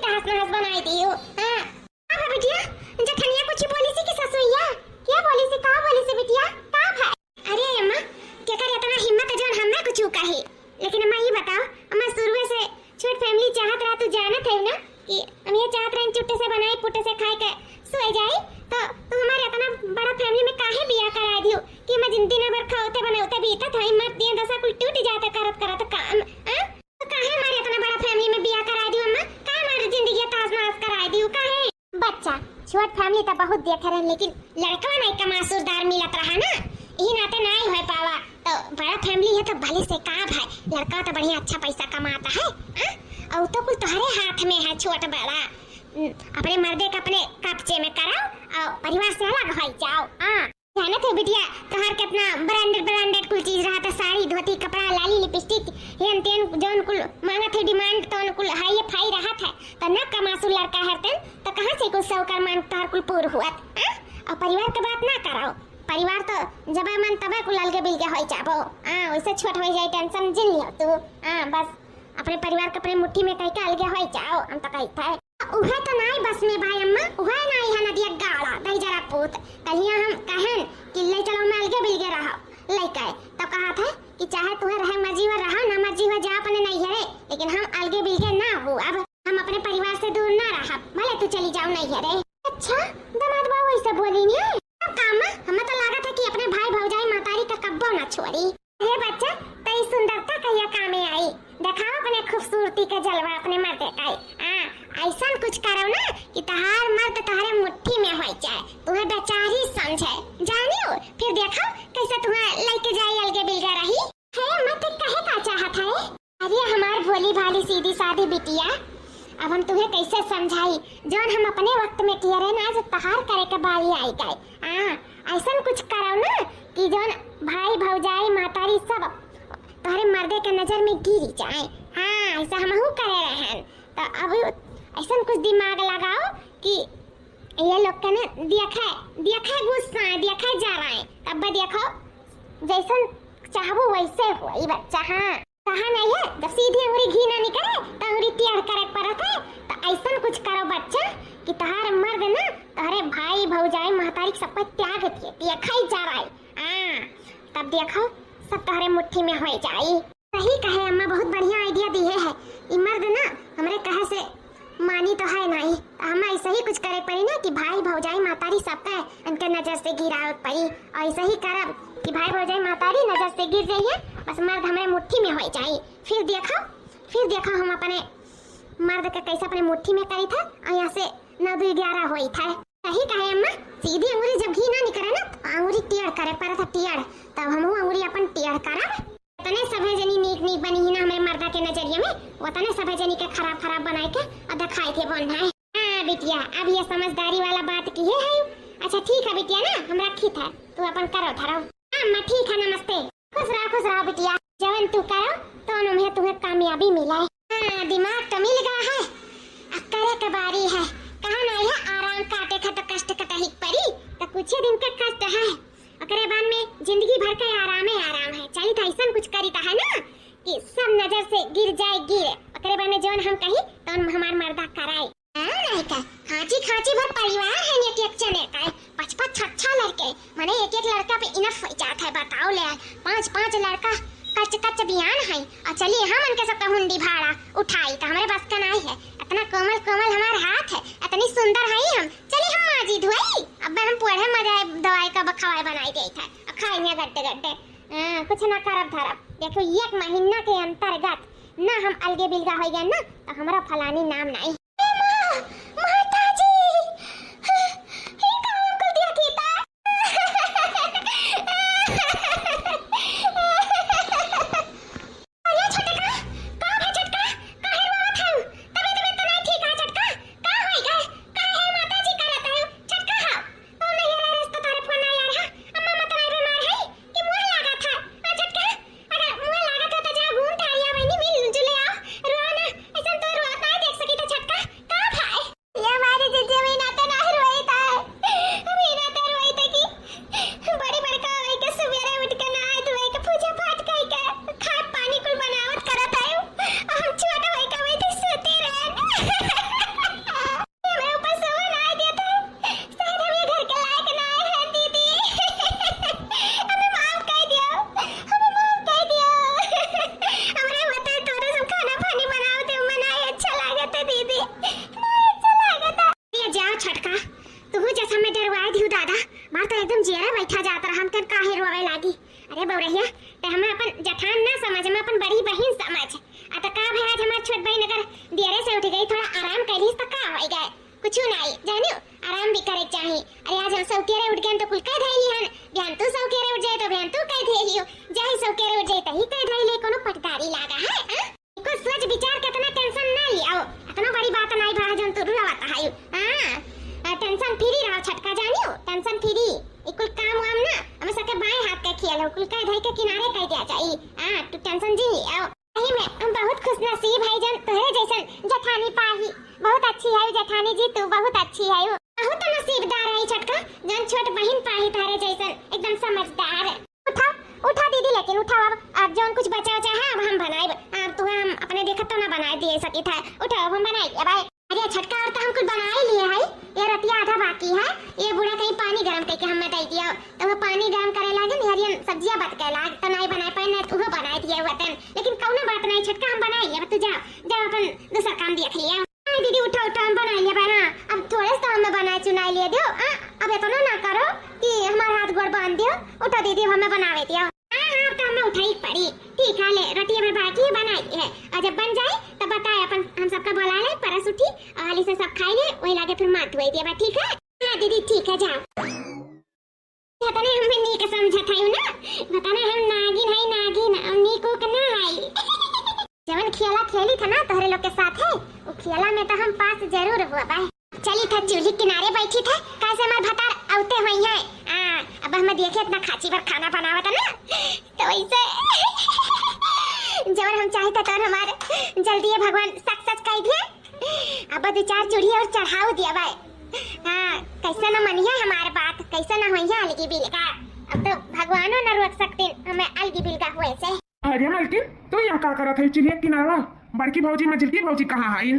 तहस नहस बनाई दियो। हां अब बिटिया जखनिया कुछ बोली सी कि ससुइया क्या बोली सी, का बोली सी बिटिया का भाई? अरे अम्मा के करे इतना हिम्मत जोन हमरा कुछ कहे, लेकिन अम्मा ये बताओ अम्मा शुरू से छोट फैमिली चाहत रहा, तू जानत है ना कि हम ये चाहत रहे चुट्टे से बनाए पुट्टे से खाए के सोए जाए, तो तू हमारे इतना बड़ा फैमिली में काहे बियाह करा दियो कि मैं जिंदगी में भर खाओते बनाओते बीता था, हिम्मत दिए दशा कुल टूट जाता करत करत काम। तो काहे हमारे इतना बड़ा फैमिली में बियाह करा दियो अम्मा, काहे हमारी जिंदगी ताज-नहाज करा दियो काहे? बच्चा छोट फैमिली तो बहुत देखे रहे, लेकिन लड़का नहीं का मासूरदार मिलत रहा ना, यही नाते नहीं हो पावा। तो बड़ा फैमिली है तो भले से का भाई, लड़का तो बढ़िया अच्छा पैसा कमाता है और तो कुल तुम्हारे हाथ में है, छोट बड़ा अपने मर्दे का अपने कब्जे में कराओ और परिवार से अलग हो जाओ। जाना थे बिटिया तोहर कितना ब्रांडेड कुल चीज रहा था, साड़ी धोती कपड़ा लाली लिपस्टिक हेन तेन जोन कुल मांगा थे डिमांड तो कुल हाई फाई रहा था, तो न कमासु लड़का हरतन तो कहां से कुछ सौकर मांग तोहर कुल पूर हुआ। और परिवार के बात ना कराओ, परिवार तो जब मन तब कुल अलगे बिलगे हो जाबो। वैसे छोट हो जाए टेंशन जिन लियो तू। बस अपने परिवार के अपने मुट्ठी में कह के अलगे हो जाओ, हम तो कहता है उहे तो नहीं बस में भाई अम्मा, उहे नहीं है नदिया गाड़ा दई जरा पूत तलिया हम कहन कि ले चलो मैं अलगे बिलगे रहा लइका तो कहा था कि चाहे तुम्हें रहे मर्जी हो रहा ना मर्जी हो जा अपने नहीं है, लेकिन हम अलगे बिलगे ना हो, अब हम अपने परिवार से दूर ना रहा, भले तू चली जाओ नहीं है। अच्छा दामाद बाबू ऐसा बोली नहीं काम, हमें तो लगा था कि अपने भाई भौजाई मातारी का कब्बो ना छोड़ी। हे बच्चा तेरी सुंदरता कहिया कामे आई, दिखाओ अपने खूबसूरती का जलवा अपने मर्दे का। ऐसा कुछ करो ना कि तहार मर्द तहारे मुट्ठी में हो जाए, तुम्हें बेचारी समझे जानियो, फिर देखो कैसे तुम्हें लेके जाए अलगे बिलगे रही है। मत कहे का चाहत है? अरे हमार भोली भाली सीधी सादी बिटिया, अब हम तुम्हें कैसे समझाई, जोन हम अपने वक्त में किए रहे ना, जो तहार करे के बारी आई गए। ऐसा कुछ करो ना कि जोन भाई भौजाई मातारी सब तुम्हारे मर्दे के नजर में गिरी जाए। ऐसा हम करे रहे, तो अब ऐसा कुछ दिमाग लगाओ कि ये लोग का ना देखा गुस्सा देखा जा रहा है, तब देखो जैसा चाहो वैसे हो ये बच्चा। कहा नहीं है जब सीधी अंगुरी घी ना निकले तो अंगुरी टेढ़ करे पड़त है, तो ऐसा कुछ करो बच्चा कि तहार मर्द ना तहारे भाई भौजाई महतारी सबको त्याग दिए देखा ही जा रहा है। तब देखो सब तहारे मुट्ठी में हो जाए। सही कहे अम्मा, बहुत बढ़िया आइडिया दी है। ये मर्द ना हमरे कहे से मानी तो है नहीं, हम ऐसा ही कुछ करे पड़ी ना कि भाई भौजाई मातारी सबका उनके नजर से गिरावत पड़ी, और ऐसा ही करब कि भाई भौजाई मातारी नजर से गिर जाइए, बस मर्द हमारे मुट्ठी में हो जाए। फिर देखो हम अपने मर्द का कैसे अपने मुट्ठी में करी था और यहाँ से 9-11 हुई था। सही कहे अम्मा, सीधी अंगुरी जब घी ना निकले ना तो अंगुरी टेढ़ करे पड़ा था टेढ़, तब हम अंगुरी अपन टेढ़ करब। तने सभे जनी नीक बनी ही ना हमारे मर्दा के नजरिए में, वो तने सभे जनी के खराब बनाए के और दिखाए के बन है। बिटिया अब ये समझदारी वाला बात की है। अच्छा ठीक है बिटिया ना, हम रखी था, तू अपन करो धरो। अम्मा ठीक है, नमस्ते, खुश रहो बिटिया, जवन तू करो तो में तुम्हें कामयाबी मिला है। दिमाग तो मिल गया है, अब करे के बारी है। कहा नहीं है आराम काटे खा तो कष्ट कटही परी, तो कुछ ही दिन का कष्ट है, अकरे बाद में जिंदगी भर का आराम है। चाहिए था ऐसा कुछ करी था ना कि सब नजर से गिर जाए गिरे, अकरे बाद में जवन हम कही तो हमार मर्दा कराए। नहीं का खांची भर परिवार है, एक चने का 5-6 लड़के, माने एक लड़का पे इनफ हो जाता है। बताओ ले 5 लड़का कच्च बियान है, और चलिए हम उनके सबका हुंडी भाड़ा उठाई तो हमारे बस का नहीं है। इतना कोमल हमारा हाथ है, इतनी सुंदर है हम, चलिए हम माजी धोई, अब हम पूरे मजा दवाई का बखवाई बनाई गई था, खाएंगे गड्ढे कुछ ना करब धरब। देखो 1 महीना के अंतर्गत ना हम अलगे बिलगा हो गए ना तो हमारा फलानी नाम नहीं। कह धइले कोनो पटदारी लागा है को सोच विचार कितना टेंशन ना लियो इतना बड़ी बात नहीं भा जन तू रुआवत है हां टेंशन फ्री रहो छटका जानियो टेंशन फ्री इकुल काम वाम ना हम सके बाएं हाथ के खियाल हो कुल कह धइ के किनारे कह दिया जाई हां तू टेंशन जी आओ सही में हम बहुत खुश नसीब है जन तोहरे जैसन जठानी पाही बहुत अच्छी है जठानी जी तू बहुत अच्छी है बहुत नसीबदार है छटका जन छोट बहन पाही तारे जैसन एकदम समझदार उठा उठा दीदी लेकिन उठा अब जौन कुछ बचा है अब हम बनाए अब तू हम अपने देखत तो ना बनाए दिए सकी था उठा अब हम बनाए अब अरे छटका और तो हम कुछ बना ही लिए है ये रतिया आधा बाकी है ये बूढ़ा कहीं पानी गरम करके हमें दे दिया तो वो पानी गरम करे लागे हरियन सब्जियां बच के लाग तो नहीं बनाए पाए ना तू बनाए दिए हुआ तन लेकिन कौनो बात नहीं छटका हम बनाए अब तू जा जा अपन दूसरा काम देख लिया दीदी उठा उठा हम बना लिया बना अब थोड़े से हमें बनाए चुनाई लिए दो अब इतना ना करो कि हमारा हाथ गोड़ बांध दियो उठा दीदी हमें बनावे दियो हां तो हमें उठाई पड़ी ठीक है ले रोटी में बाकी बनाई है और जब बन जाए तब बताए अपन हम सबका बुला ले परस उठी और हाली से सब खाई ले वही लागे फिर मात हुई दिया ठीक है हां दीदी ठीक है जाओ बताने हमें नी का समझा था ना बताने हम नागिन हम नी को कना है जवन खेला खेली था ना तोहरे लोग के साथ है वो खेला में तो हम पास जरूर हुआ भाई चली था चूल्ही किनारे बैठी था कैसे हमार भतार औते हुई है अब हम देखे इतना खाची पर खाना बनावा था ना तो वैसे जवन हम चाहता तो हमारे जल्दी है भगवान सच कह दिए अब दो चार चूल्ही और चढ़ाओ दिया भाई कैसे ना मनिया हमारे बात कैसे ना होइया अलगी बिल का अब तो भगवानो ना रोक सकते हमें अलगी बिल का हुए से अरे मलकिन तो यहाँ का करत है चिड़िया किनारा बड़की भौजी मझिलकी भौजी कहाँ है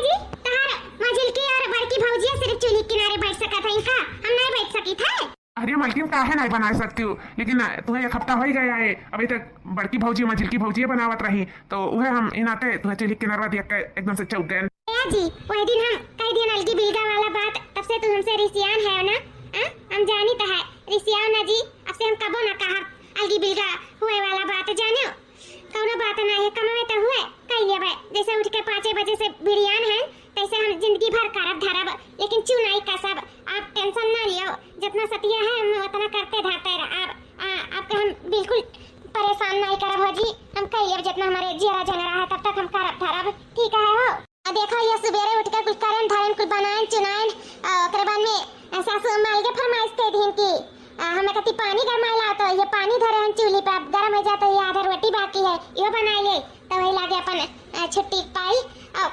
जी तार मझिलकी और बड़की भौजी सिर्फ चूल्ही किनारे बैठ सकत है इनका हम नहीं बैठ सकी थे अरे मलकिन काहे नहीं बना सकती हूँ लेकिन तुम्हें एक हफ्ता हो गया है अभी तक बड़की भौजी मझिलकी भौजी बनावत रही तो वह हम इनाते तुम्हें चिड़िया किनारा देख के एकदम से चौक गए जी वही दिन हम कई दिन अलगी बिल्गा वाला बात तब से तू हमसे रिसियान है ना हम जानी तो है रिसियान ना जी अब से हम कबो ना कहा अलगी बिल्गा हुए वाला बात जानो कौनो बात ना है कमावे तो हुए कह लिया भाई जैसे उठ के 5 बजे से बिरियान है तैसे हम जिंदगी भर करब धरब लेकिन चुनाई का सब आप टेंशन ना लियो जितना सतिया है हम उतना करते धरते रह आपके हम बिल्कुल परेशान नहीं करब हो जी हम कह लिया जितना हमारे जीरा जन रहा है तब तक हम करब धरब ठीक है हो देखो ये सवेरे उठ के कुछ करन धरन कुछ बनाएं चुनाएं ओकरे बाद में सासू अम्मा के फरमाइश दे दिन की हमें कति पानी गरमाइला तो ये पानी धरे हम चूल्ही पे गरम हो जाता है आधा रोटी बाकी है यो बनाई ले तो वही लागे अपन छुट्टी पाई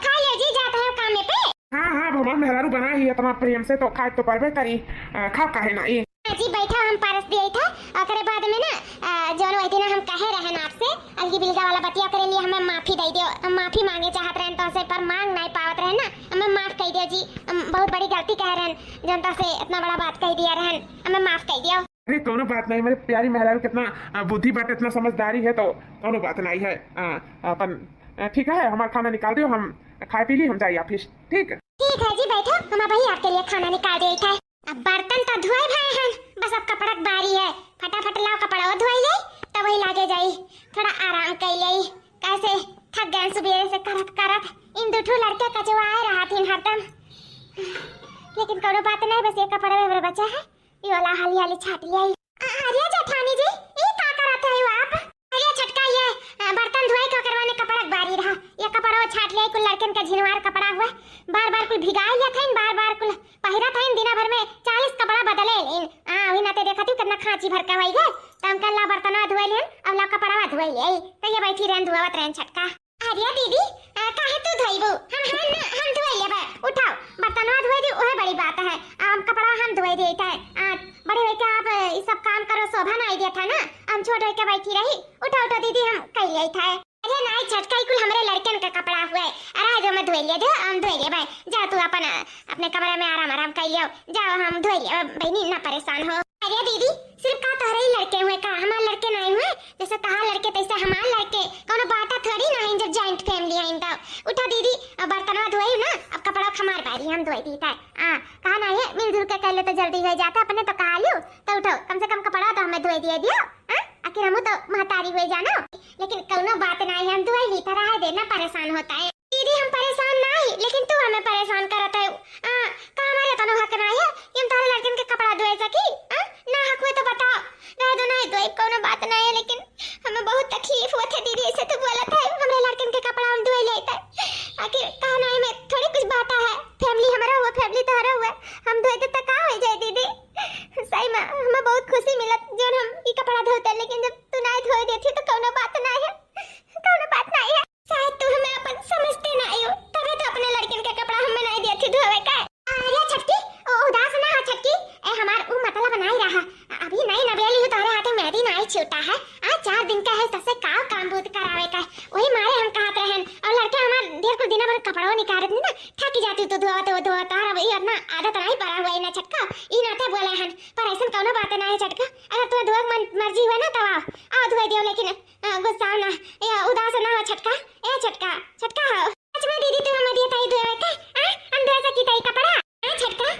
खा ले जी जाता है काम पे हाँ भगवान मेहरारू बना ही इतना प्रेम से तो खाए तो परबे करी खा काहे ना ये जी बैठा हम पारस दिए था ओकरे बाद में ना जोन वही दिन हम कहे रहन आपसे अलगी बिल्गा वाला बतिया करे लिए हमें माफी दे दियो हम माफी मांगे चाहत रहन तो से पर मांग नहीं पावत रहन ना हमें माफ कह दियो जी हम बहुत बड़ी गलती कह रहन जनता से इतना बड़ा बात कह दिया रहन हमें माफ कह दियो अरे कोनो बात नहीं मेरे प्यारी मेहरारू कितना बुद्धि बात इतना समझदारी है तो कोनो बात नहीं है अपन ठीक है हमारा खाना निकाल दियो हम खाए पी ली हम जाइए ऑफिस ठीक है जी बैठो हम भाई आपके लिए खाना निकाल दिए था अब बर्तन तो धोए भाई हैं बस अब कपड़ा बारी है फटाफट लाओ कपड़ा और धोई ले तब वही लागे जाई थोड़ा आराम कर ले कैसे थक गए सुबह से करत इन दूठो लड़के का जो आए रहा थी हरदम लेकिन कोनो बात नहीं बस ये कपड़ा में बचा है ये वाला हाली हाली छाट लिया अरे जेठानी जी ये क्या करत है आप अरे छटका ये बर्तन धोए का करवाने कपड़ा बारी रहा ये कपड़ा छाट लिया कुल लड़कन का झिनवार कपड़ा हुआ बार कुल भिगा लिया था बार कुल पहिरा था दिन भर में 40 कपड़ा बदले वही नाते देखा थी कितना खांची भर का वही गए तो हम कल बर्तन धोए ले अब ला कपड़ा धोए ले तो ये बैठी रहन धोवत रहन छटका अरे दीदी काहे तू धोइबो हम धोए लेबे उठाओ बर्तन धोए दी ओहे बड़ी बात है हम कपड़ा हम धोए देत है बड़े होय के आप ये सब काम करो शोभा नहीं देत है ना हम छोट होय के बैठी रही उठा दीदी हम कह ले था अरे नहीं छटका कुल हमरे लड़कन का कपड़ा हुआ है अरे जो मैं धोए ले दे हम धोए ले भाई जा तू अपन अपने कमरे में आराम कर लियो जाओ हम धोए ले बहनी ना परेशान हो अरे दीदी सिर्फ का तोहरे ही लड़के हुए का हमारे लड़के नहीं हुए जैसे तहां लड़के तैसे हमारे लड़के कोनो बात थोड़ी नहीं जब जॉइंट फैमिली है इनका उठा दीदी बर्तन धोई ना अब कपड़ा हमार बारी हम धोई दी था कहा ना ये मिलजुल के कर ले तो जल्दी हो जाता अपने तो कहा लियो तो उठो कम से कम कपड़ा तो हमें धोई दियो आखिर हम तो महतारी हुए जानो लेकिन कोनो बात नहीं हम धोई ली तरह है देना परेशान होता है दीदी हम परेशान नहीं लेकिन तू हमें परेशान करत है का हमारे कोनो हक नहीं है कि हम तारे लड़कन के कपड़ा धोए सकी ना हक हुए तो बताओ रह दो नहीं धोए कोनो बात नहीं है लेकिन हमें बहुत तकलीफ होत है दीदी, ऐसे तो बोला था हमरे लड़कन के कपड़ा हम धोए लेता आखिर कहना है में थोड़ी कुछ बात है, फैमिली हमारा हुआ फैमिली तोहरा हुआ, हम धोए दे तो का हो जाए दीदी। सही में हमें बहुत खुशी मिलत जब हम ई कपड़ा धोते, लेकिन जब तू नहीं धोए देती तो कौनो बात नहीं है, कौनो बात नहीं है। शायद तू हमें अपन समझते नहीं हो, तभी तो अपने लड़कन के कपड़ा हमें नहीं देती धोए का। अरे छटकी उदास ना हो छटकी, ए हमार ऊ मतलब नहीं रहा, अभी नहीं नवेली हो तोरे हाथे मेहंदी नहीं छूटा है, आज 4 दिन का है तसे का काम बहुत करावे का, वही मारे हम कहत रहन। और लड़के हमार ढेर कुछ दिन भर कपड़वा निकालत नहीं ना, थक जाती तो धोवत और अब ई ना आदत नहीं पड़ा हुआ ना छटका, ई नाते बोले हन। पर ऐसा कौनो बात नहीं छटका, अगर तू धोए मन मर्जी हुआ ना तब आओ धोए दियो, लेकिन गुस्सा ना या उदास ना हो छटका। ए छटका छटका हो सच में दीदी तू हमें दिया ताई धोए के, हम धोए सकी ताई कपड़ा छटका,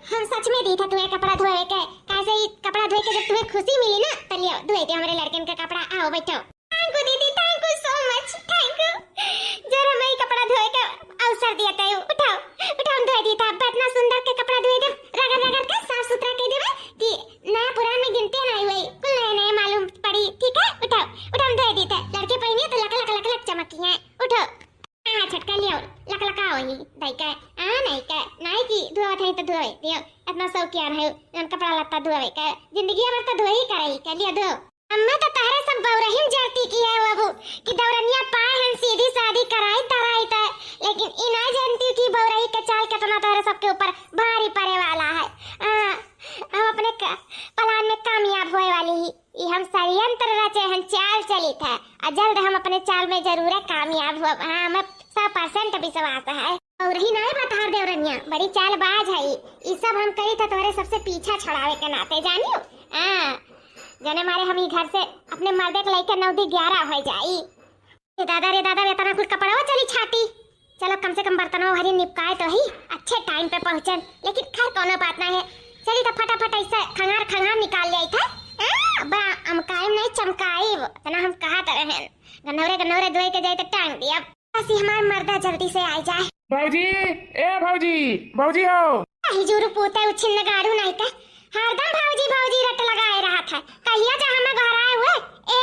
हम सच में दी था तुम्हें कपड़ा धोए के, कैसे ही कपड़ा धोए के जब तुम्हें खुशी मिली ना तो लियो धोए दे हमारे लड़कन का कपड़ा। आओ बैठो। थैंक यू दीदी, thank you so much, thank you जरा मैं कपड़ा धोए का अवसर दिया था। उठाओ उठाओ धोए दी था, इतना सुंदर के कपड़ा धोए दे, रगड़ रगड़ के साफ सुथरा कर देवे कि नया पुराना में गिनते नहीं हुई, कुल नया नया मालूम पड़ी। ठीक है उठाओ उठाओ धोए दी था, लड़के पहने तो लक लक लक लक चमकी है। उठो हाँ छटका लियो लक लका वही दाई का नहीं की धोआ थे तो धोए दियो, इतना शौकियान है जन कपड़ा लत्ता धोए का, जिंदगी भर तो धोए ही करई के लियो धो। अम्मा तो तारे सब बौरहिम जरती की है बाबू कि दौरनिया पाए हम सीधी शादी कराई तराई था, लेकिन ई ना जानती कि बौरही के चाल कितना तारे सबके ऊपर भारी पड़े वाला है। हम अपने प्लान में कामयाब होए वाली ही, ई हम षड्यंत्र रचे हम चाल चली था और जल्द हम अपने चाल में जरूर कामयाब हो। हाँ हमें 100% विश्वास है। और ही नहीं बता देवरनिया बड़ी चालबाज है, ई सब हम कही था तोरे सबसे पीछा छड़ावे के नाते जानियो। जने मारे हम ही घर से अपने मर्दे के लेके 9-11 हो जाई। रे दादा इतना कुछ कपड़ा चली छाती, चलो कम से कम बर्तनों भरी निपकाए तो ही अच्छे टाइम पे पहुंचन, लेकिन खैर कोनो बात नहीं है। चली तो फटाफट ऐसे खंगार निकाल ले था बा अमकाई नहीं चमकाई तना हम कहा तो रहन गनौरे धोए के जाए तो टांग दिया बस हमार मर्दा जल्दी से आ जाए। भाऊजी ए भाऊजी हो हिजूर पूते उछिन गाड़ू नहीं का हरदम भाऊजी रट लगाए रहा था, कहिया जा हमें घर आए हुए ए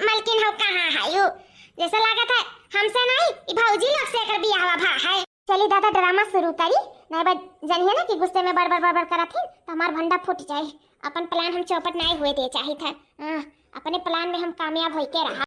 मलकिन हो कहां है यू, जैसा लगा था हमसे नहीं ई भाऊजी लोग से कर बियाह भा है। चली दादा ड्रामा शुरू करी नहीं बस जानिए ना कि गुस्से में बड़ करत थी तो हमार भंडा फूट जाए। अपन प्लान हम चौपट नहीं हुए दे चाहिए था, अपने प्लान में हम कामयाब होके रहा।